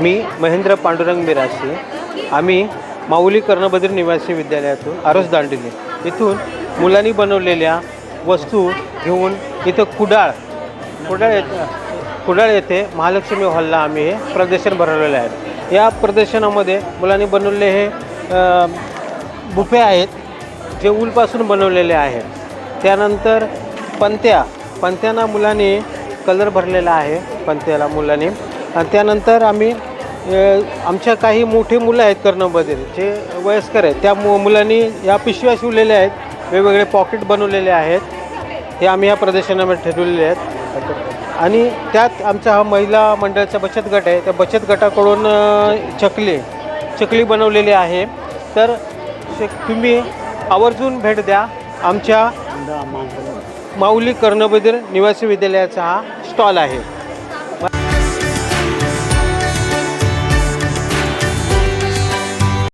मी महेंद्र पांडुरंग मिराशी. आम्ही माऊली कर्णबधीर निवासी विद्यालयातून आरोस दांडेली इथून मुलांनी बनवलेल्या वस्तू घेऊन इथं कुडाळ येथे महालक्ष्मी हॉलला आम्ही हे प्रदर्शन भरवलेलं आहे. या प्रदर्शनामध्ये मुलांनी बनवलेले हे बुफे आहेत जे ऊलपासून बनवलेले आहेत. त्यानंतर पंत्यांना मुलांनी कलर भरलेला आहे पंत्याला मुलांनी. आणि त्यानंतर आम्ही आमच्या काही मोठे मुलं आहेत कर्णबधीर जे वयस्कर आहेत त्या मुलांनी या पिशव्या शिवलेल्या आहेत, वेगवेगळे पॉकेट बनवलेले आहेत. हे आम्ही या प्रदर्शनामध्ये ठेवलेले आहेत. आणि त्यात आमचा हा महिला मंडळाचा बचत गट आहे. त्या बचत गटाकडून चकली बनवलेली आहे. तर तुम्ही आवर्जून भेट द्या. आमच्या माऊली कर्णबधीर निवासी विद्यालयाचा हा स्टॉल आहे.